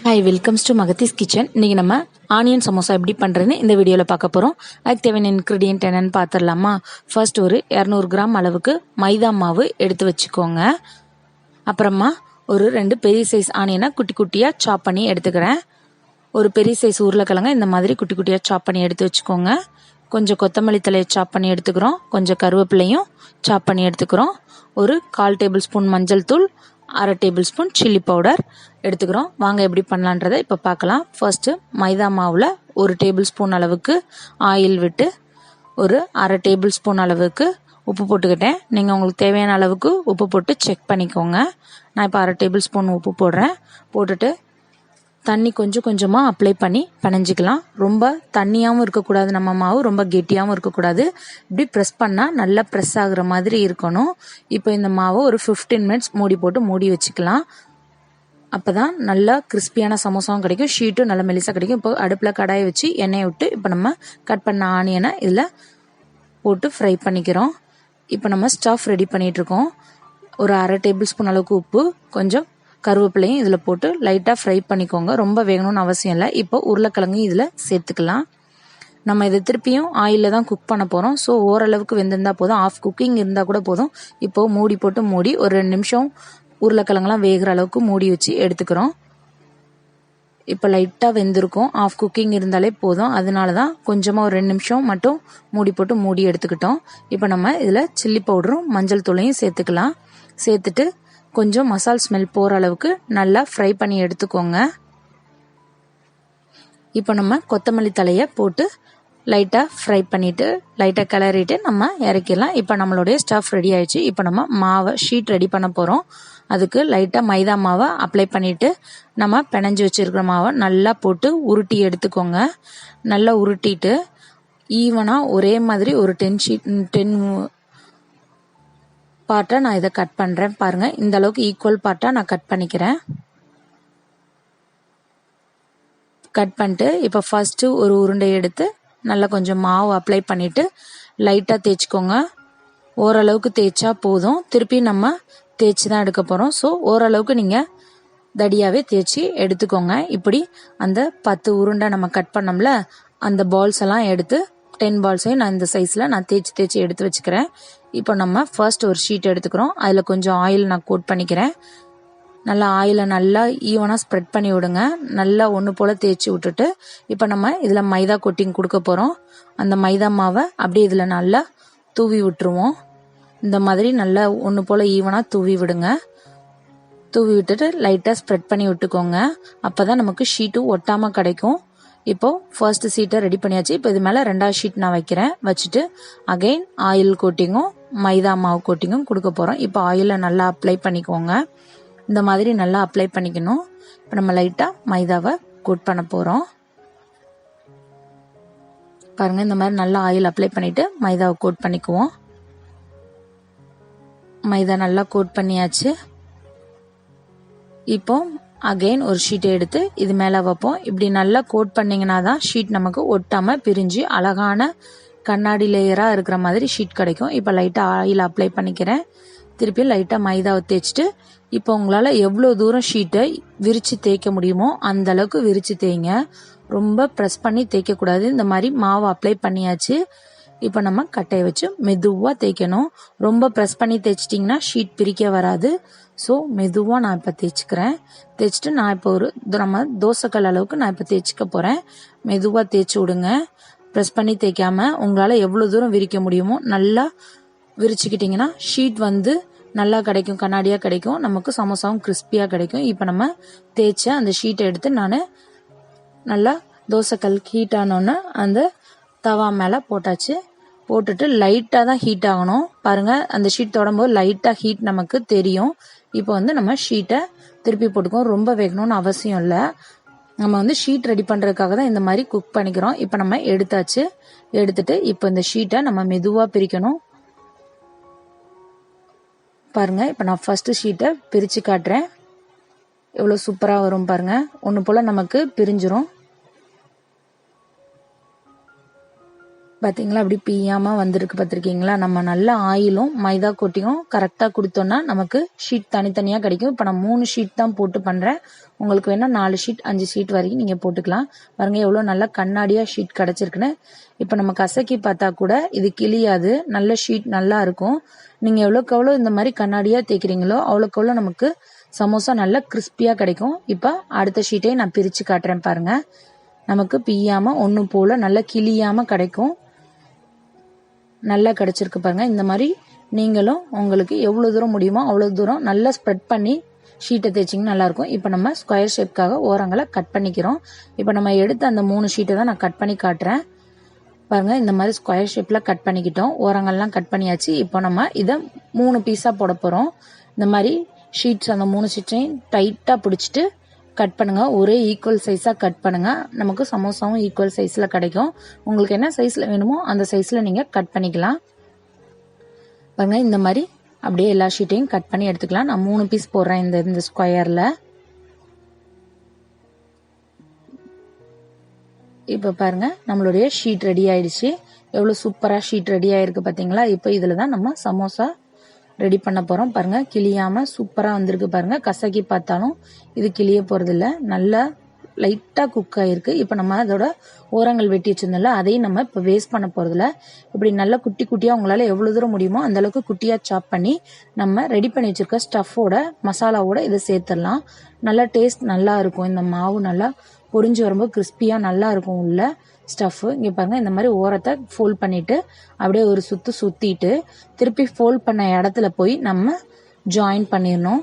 Hi, welcomes to Magathi's kitchen. இன்றைக்கி நம்ம onion samosa எப்படி பண்ணுறதுன்னு இந்த வீடியோவில் பார்க்க போகிறோம். அதுக்கு தேவையான இன்க்ரீடியன்ட் என்னென்னு பார்த்துடலாமா? ஃபர்ஸ்ட் ஒரு 200 கிராம் அளவுக்கு மைதா மாவு எடுத்து வச்சுக்கோங்க. அப்புறமா ஒரு 2 பெரிய சைஸ் ஆனியனை குட்டி குட்டியாக சாப் பண்ணி எடுத்துக்கிறேன். ஒரு பெரிய சைஸ் உருளைக்கிழங்க இந்த மாதிரி குட்டி குட்டியாக சாப் பண்ணி எடுத்து வச்சுக்கோங்க. கொஞ்சம் கொத்தமல்லி தலையை சாப் பண்ணி எடுத்துக்கிறோம். கொஞ்சம் கருவேப்பிலையும் சாப் பண்ணி எடுத்துக்கிறோம். ஒரு 1/4 டேபிள் ஸ்பூன் மஞ்சள் தூள், 1/2 டேபிள் ஸ்பூன் சில்லி பவுடர் எடுத்துக்கிறோம். வாங்க எப்படி பண்ணலான்றதை இப்போ பார்க்கலாம். ஃபர்ஸ்ட்டு மைதா மாவில் 1 டேபிள் ஸ்பூன் அளவுக்கு ஆயில் விட்டு ஒரு 1/2 டேபிள் ஸ்பூன் அளவுக்கு உப்பு போட்டுக்கிட்டேன். நீங்கள் உங்களுக்கு தேவையான அளவுக்கு உப்பு போட்டு செக் பண்ணிக்கோங்க. நான் இப்போ 1/2 டேபிள் ஸ்பூன் உப்பு போடுறேன். போட்டுட்டு தண்ணி கொஞ்சம் கொஞ்சமாக அப்ளை பண்ணி பிணைஞ்சிக்கலாம். ரொம்ப தண்ணியாகவும் இருக்கக்கூடாது, நம்ம மாவு ரொம்ப கெட்டியாகவும் இருக்கக்கூடாது. இப்படி ப்ரெஸ் பண்ணால் நல்லா ப்ரெஸ் ஆகுற மாதிரி இருக்கணும். இப்போ இந்த மாவை ஒரு 15 மினிட்ஸ் மூடி போட்டு மூடி வச்சுக்கலாம். அப்போ தான் நல்லா கிறிஸ்பியான சமோசாவும் கிடைக்கும், ஷீட்டும் நல்லா மெலிசாக கிடைக்கும். இப்போ அடுப்பில் கடாயை வச்சு எண்ணெயை விட்டு இப்போ நம்ம கட் பண்ண ஆனியனை இதில் போட்டு ஃப்ரை பண்ணிக்கிறோம். இப்போ நம்ம ஸ்டஃப் ரெடி பண்ணிகிட்ருக்கோம். ஒரு 1/2 டேபிள் ஸ்பூன் அளவுக்கு உப்பு, கொஞ்சம் கருவேப்பிலையும் இதில் போட்டு லைட்டாக ஃப்ரை பண்ணிக்கோங்க. ரொம்ப வேகணும்னு அவசியம் இல்லை. இப்போ உருளைக்கிழங்கு இதில் சேர்த்துக்கலாம். நம்ம இதை திருப்பியும் ஆயிலில் தான் குக் பண்ண போகிறோம். ஸோ ஓரளவுக்கு வெந்திருந்தால் போதும், ஆஃப் குக்கிங் இருந்தால் கூட போதும். இப்போது மூடி போட்டு மூடி ஒரு 2 நிமிஷம் உருளைக்கிழங்குலாம் வேகிற அளவுக்கு மூடி வச்சு எடுத்துக்கிறோம். இப்போ லைட்டாக வெந்திருக்கும், ஆஃப் குக்கிங் இருந்தாலே போதும். அதனால தான் கொஞ்சமாக ஒரு 2 நிமிஷம் மட்டும் மூடி போட்டு மூடி எடுத்துக்கிட்டோம். இப்போ நம்ம இதில் சில்லி பவுடரும் மஞ்சள் தூளையும் சேர்த்துக்கலாம். சேர்த்துட்டு கொஞ்சம் மசால் ஸ்மெல் போகிற அளவுக்கு நல்லா ஃப்ரை பண்ணி எடுத்துக்கோங்க. இப்போ நம்ம கொத்தமல்லி தலையை போட்டு லைட்டாக ஃப்ரை பண்ணிவிட்டு லைட்டாக கிளறிட்டு நம்ம இறக்கிடலாம். இப்போ நம்மளுடைய ஸ்டஃப் ரெடி ஆயிடுச்சு. இப்போ நம்ம மாவை ஷீட் ரெடி பண்ண போகிறோம். அதுக்கு லைட்டாக மைதா மாவை அப்ளை பண்ணிவிட்டு நம்ம பிணைஞ்சி வச்சுருக்கிற மாவை நல்லா போட்டு உருட்டி எடுத்துக்கோங்க. நல்லா உருட்டிட்டு ஈவனாக ஒரே மாதிரி ஒரு 10 பார்ட்டாக நான் இதை கட் பண்ணுறேன். பாருங்கள், இந்த அளவுக்கு ஈக்குவல் பார்ட்டாக நான் கட் பண்ணிக்கிறேன். கட் பண்ணிட்டு இப்போ ஃபர்ஸ்ட்டு ஒரு உருண்டை எடுத்து நல்லா கொஞ்சம் மாவு அப்ளை பண்ணிவிட்டு லைட்டாக தேய்ச்சிக்கோங்க. ஓரளவுக்கு தேய்ச்சா போதும், திருப்பி நம்ம தேய்ச்சி தான் எடுக்க போகிறோம். ஸோ ஓரளவுக்கு நீங்கள் தடியாகவே தேய்ச்சி எடுத்துக்கோங்க. இப்படி அந்த 10 உருண்டை நம்ம கட் பண்ணோம்ல, அந்த பால்ஸ் எல்லாம் எடுத்து 10 பால்ஸையும் நான் இந்த சைஸில் நான் தேய்ச்சி எடுத்து வச்சுக்கிறேன். இப்போ நம்ம ஃபர்ஸ்ட் ஒரு ஷீட் எடுத்துக்கிறோம். அதில் கொஞ்சம் ஆயில் நான் கோட் பண்ணிக்கிறேன். நல்லா ஆயிலை நல்லா ஈவனாக ஸ்ப்ரெட் பண்ணி விடுங்க. நல்லா ஒன்று போல் தேய்ச்சி விட்டுட்டு இப்போ நம்ம இதில் மைதா கோட்டிங் கொடுக்க போகிறோம். அந்த மைதா மாவை அப்படியே இதில் நல்லா தூவி விட்டுருவோம். இந்த மாதிரி நல்லா ஒன்று போல் ஈவனாக தூவி விடுங்க. தூவி விட்டுட்டு லைட்டாக ஸ்ப்ரெட் பண்ணி விட்டுக்கோங்க. அப்போ தான் நமக்கு ஷீட்டும் ஒட்டாமல் கிடைக்கும். இப்போது ஃபர்ஸ்ட் ஷீட்டை ரெடி பண்ணியாச்சு. இப்போ இது மேலே 2வது ஷீட் நான் வைக்கிறேன். வச்சுட்டு அகைன் ஆயில் கோட்டிங்கும் மைதா மாவு கோட்டிங்கும் கொடுக்க போகிறோம். இப்போ ஆயிலை நல்லா அப்ளை பண்ணிக்கோங்க. இந்த மாதிரி நல்லா அப்ளை பண்ணிக்கணும். இப்போ நம்ம லைட்டாக மைதாவை கோட் பண்ண போகிறோம். பாருங்கள், இந்த மாதிரி நல்லா ஆயில் அப்ளை பண்ணிவிட்டு மைதாவை கோட் பண்ணிக்குவோம். மைதா நல்லா கோட் பண்ணியாச்சு. இப்போ அகைன் ஒரு ஷீட்டை எடுத்து இது மேலே வைப்போம். இப்படி நல்லா கோட் பண்ணிங்கன்னா தான் ஷீட் நமக்கு ஒட்டாமல் பிரிஞ்சு அழகான கண்ணாடி லேயராக இருக்கிற மாதிரி ஷீட் கிடைக்கும். இப்போ லைட்டாக ஆயில் அப்ளை பண்ணிக்கிறேன். திருப்பி லைட்டாக மைதாவை தேய்ச்சிட்டு இப்போ உங்களால் எவ்வளோ தூரம் ஷீட்டை விரித்து தேய்க்க முடியுமோ அந்த அளவுக்கு விரித்து தேய்ங்க. ரொம்ப ப்ரெஸ் பண்ணி தேய்க்கக்கூடாது. இந்த மாதிரி மாவு அப்ளை பண்ணியாச்சு. இப்போ நம்ம கட்டையை வச்சு மெதுவாக தேய்க்கணும். ரொம்ப ப்ரெஸ் பண்ணி தேய்ச்சிட்டிங்கன்னா ஷீட் பிரிக்க வராது. ஸோ மெதுவாக நான் இப்போ தேய்ச்சிக்கிறேன். தேய்ச்சிட்டு நான் இப்போ நம்ம தோசைக்கல் அளவுக்கு நான் இப்போ தேய்ச்சிக்க போகிறேன். மெதுவாக தேய்ச்சி விடுங்க, ப்ரெஸ் பண்ணி தேய்க்காமல். உங்களால் எவ்வளோ தூரம் விரிக்க முடியுமோ நல்லா விரிச்சுக்கிட்டிங்கன்னா ஷீட் நல்லா கிடைக்கும், கண்ணாடியாக கிடைக்கும். நமக்கு சமோசாவும் கிறிஸ்பியாக கிடைக்கும். இப்போ நம்ம தேய்ச்ச அந்த ஷீட்டை எடுத்து நான் நல்லா தோசைக்கல் ஹீட் ஆனோன்னு அந்த தவா மேலே போட்டாச்சு. போட்டுட்டு லைட்டாக தான் ஹீட் ஆகணும். பாருங்கள், அந்த ஷீட் தொடும்போது லைட்டாக ஹீட் நமக்கு தெரியும். இப்போ நம்ம ஷீட்டை திருப்பி போட்டுக்கோம். ரொம்ப வேகணும்னு அவசியம் இல்லை. நம்ம ஷீட் ரெடி பண்ணுறதுக்காக தான் இந்த மாதிரி குக் பண்ணிக்கிறோம். இப்போ நம்ம எடுத்தாச்சு. எடுத்துட்டு இப்போ இந்த ஷீட்டை நம்ம மெதுவாக பிரிக்கணும். பாருங்கள், இப்போ நான் ஃபர்ஸ்ட் ஷீட்டை பிரித்து காட்டுறேன். எவ்வளோ சூப்பராக வரும் பாருங்கள். ஒன்று போல் நமக்கு பிரிஞ்சிரும். பார்த்தீங்களா அப்படி பிய்யாமல் வந்திருக்கு பார்த்துருக்கீங்களா. நம்ம நல்ல ஆயிலும் மைதா கொட்டியும் கரெக்டாக கொடுத்தோன்னா நமக்கு ஷீட் தனித்தனியாக கிடைக்கும். இப்போ நான் 3 ஷீட் தான் போட்டு பண்ணுறேன். உங்களுக்கு வேணால் 4 ஷீட் 5 ஷீட் வரைக்கும் நீங்கள் போட்டுக்கலாம். பாருங்கள் எவ்வளோ நல்லா கண்ணாடியாக ஷீட் கிடச்சிருக்குன்னு. இப்போ நம்ம கசக்கி பார்த்தா கூட இது கிளியாது, நல்ல ஷீட் நல்லா இருக்கும். நீங்கள் எவ்வளோக்கு எவ்வளோ இந்த மாதிரி கண்ணாடியாக தேய்க்கிறீங்களோ அவ்வளோக்கு எவ்வளோ நமக்கு சமோசா நல்லா கிறிஸ்பியாக கிடைக்கும். இப்போ அடுத்த ஷீட்டையும் நான் பிரித்து காட்டுறேன் பாருங்கள். நமக்கு பிய்யாமல் ஒன்று போல் நல்லா கிளியாமல் கிடைக்கும். நல்லா கிடைச்சிருக்கு பாருங்க. இந்த மாதிரி நீங்களும் உங்களுக்கு எவ்வளோ தூரம் முடியுமோ அவ்வளோ தூரம் நல்லா ஸ்ப்ரெட் பண்ணி ஷீட்டை தேய்ச்சிங்கன்னா நல்லாயிருக்கும். இப்போ நம்ம ஸ்கொயர் ஷேப்காக ஓரங்களை கட் பண்ணிக்கிறோம். இப்போ நம்ம எடுத்த அந்த 3 ஷீட்டை தான் நான் கட் பண்ணி காட்டுறேன் பாருங்க. இந்த மாதிரி ஸ்கொயர் ஷேப்பில் கட் பண்ணிக்கிட்டோம், ஓரங்கள்லாம் கட் பண்ணியாச்சு. இப்போ நம்ம இதை 3 பீஸாக போட போகிறோம். இந்த மாதிரி ஷீட்ஸ் அந்த 3 ஷீட்ஸையும் டைட்டாக பிடிச்சிட்டு கட் பண்ணுங்க. ஒரே ஈக்குவல் சைஸாக கட் பண்ணுங்க. நமக்கு சமோசாவும் ஈக்குவல் சைஸில் கிடைக்கும். உங்களுக்கு என்ன சைஸில் வேணுமோ அந்த சைஸில் நீங்கள் கட் பண்ணிக்கலாம் பாருங்க. இந்த மாதிரி அப்படியே எல்லா ஷீட்டையும் கட் பண்ணி எடுத்துக்கலாம். நான் 3 பீஸ் போடுறேன் இந்த ஸ்கொயரில். இப்போ பாருங்க நம்மளுடைய ஷீட் ரெடி ஆயிடுச்சு. எவ்வளோ சூப்பராக ஷீட் ரெடி ஆயிருக்கு பார்த்தீங்களா. இப்போ இதில் தான் நம்ம சமோசா ரெடி பண்ண போகிறோம் பாருங்க. கிளியாமல் சூப்பராக வந்திருக்கு பாருங்க. கசக்கி பார்த்தாலும் இது கிளிய போகிறது இல்லை, நல்லா லைட்டாக குக் ஆகிருக்கு. இப்போ நம்ம அதோட ஓரங்கள் வெட்டி வச்சிருந்தோம்ல அதையும் நம்ம இப்போ வேஸ்ட் பண்ண போகிறதில்ல. இப்படி நல்லா குட்டி குட்டியாக உங்களால் எவ்வளோ தூரம் முடியுமோ அந்த அளவுக்கு குட்டியாக சாப் பண்ணி நம்ம ரெடி பண்ணி வச்சிருக்க ஸ்டஃபோட மசாலாவோட இதை சேர்த்துடலாம். நல்லா டேஸ்ட் நல்லா இருக்கும். இந்த மாவு நல்லா பொரிஞ்சு வரும்போது கிறிஸ்பியாக நல்லா இருக்கும் உள்ள ஸ்டஃப். இங்கே பாருங்க இந்த மாதிரி ஓரத்தை ஃபோல்ட் பண்ணிட்டு அப்படியே ஒரு சுத்திட்டு திருப்பி ஃபோல்ட் பண்ண இடத்துல போய் நம்ம ஜாயின் பண்ணிடணும்.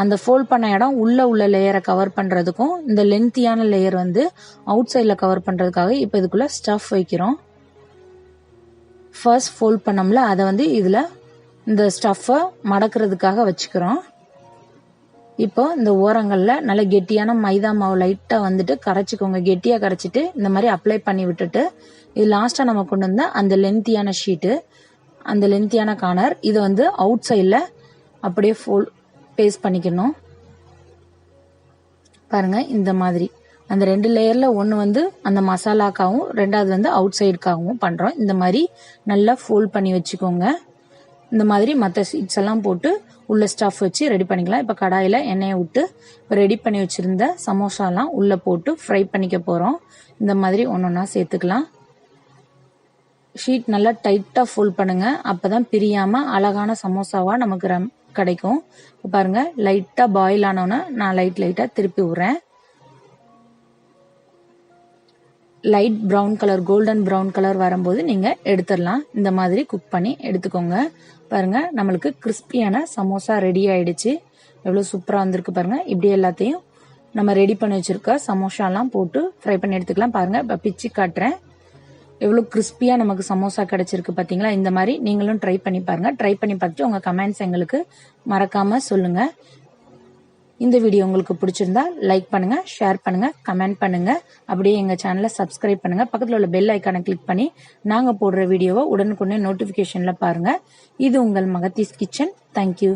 அந்த ஃபோல்ட் பண்ண இடம் உள்ள லேயரை கவர் பண்றதுக்கும் இந்த லென்த்தியான லேயர் வந்து அவுட் சைடில் கவர் பண்றதுக்காக இப்போ இதுக்குள்ள ஸ்டஃப் வைக்கிறோம். ஃபர்ஸ்ட் ஃபோல்ட் பண்ணோம்ல அதை வந்து இதில் இந்த ஸ்டஃப்பை மடக்கிறதுக்காக வச்சுக்கிறோம். இப்போ இந்த ஓரங்களில் நல்ல கெட்டியான மைதா மாவு லைட்டாக வந்துட்டு கரைச்சிக்கோங்க. கெட்டியாக கரைச்சிட்டு இந்த மாதிரி அப்ளை பண்ணி விட்டுட்டு இது லாஸ்ட்டாக நம்ம கொண்டு வந்த அந்த லென்த்தியான ஷீட்டு, அந்த லென்த்தியான கார்னர் இதை வந்து அவுட் சைடில் அப்படியே பேஸ்ட் பண்ணிக்கணும் பாருங்க. இந்த மாதிரி அந்த 2 லேயரில் ஒன்று வந்து அந்த மசாலாக்காகவும் ரெண்டாவது வந்து அவுட் சைடுக்காகவும் பண்ணுறோம். இந்த மாதிரி நல்லா ஃபோல்ட் பண்ணி வச்சுக்கோங்க. இந்த மாதிரி மற்ற சீட்ஸ் எல்லாம் போட்டு உள்ள ஸ்டஃப் வச்சு ரெடி பண்ணிக்கலாம். இப்போ கடாயில் எண்ணெயை விட்டு இப்போ ரெடி பண்ணி வச்சிருந்த சமோசாலாம் உள்ளே போட்டு ஃப்ரை பண்ணிக்க போகிறோம். இந்த மாதிரி ஒன்றா சேர்த்துக்கலாம். ஷீட் நல்லா டைட்டாக ஃபோல்ட் பண்ணுங்க. அப்போ தான் பிரியாமல் அழகான சமோசாவாக நமக்கு கிடைக்கும். பாருங்க லைட்டாக பாயில் ஆனோன்னா நான் லைட்டாக திருப்பி விடுறேன். Light brown colour, golden brown colour வரும்போது நீங்கள் எடுத்துடலாம். இந்த மாதிரி குக் பண்ணி எடுத்துக்கோங்க. பாருங்க நம்மளுக்கு கிறிஸ்பியான சமோசா ரெடி ஆயிடுச்சு. எவ்வளோ சூப்பராக வந்திருக்கு பாருங்க. இப்படி எல்லாத்தையும் நம்ம ரெடி பண்ணி வச்சிருக்க சமோசாலாம் போட்டு ஃப்ரை பண்ணி எடுத்துக்கலாம். பாருங்க இப்போ பிச்சு காட்டுறேன். எவ்வளோ கிறிஸ்பியாக நமக்கு சமோசா கிடைச்சிருக்கு பார்த்தீங்களா. இந்த மாதிரி நீங்களும் ட்ரை பண்ணி பாருங்க. ட்ரை பண்ணி பார்த்துட்டு உங்கள் கமெண்ட்ஸ் எங்களுக்கு மறக்காம சொல்லுங்க. இந்த வீடியோ உங்களுக்கு பிடிச்சிருந்தா லைக் பண்ணுங்க, ஷேர் பண்ணுங்க, கமெண்ட் பண்ணுங்க. அப்படியே எங்க சேனலை சப்ஸ்கிரைப் பண்ணுங்க. பக்கத்தில் உள்ள பெல் ஐக்கானை கிளிக் பண்ணி நாங்க போடுற வீடியோவை உடனுக்குடனே நோட்டிபிகேஷன்ல பாருங்க. இது உங்கள் மகத்தீஸ் கிச்சன். தேங்க்யூ.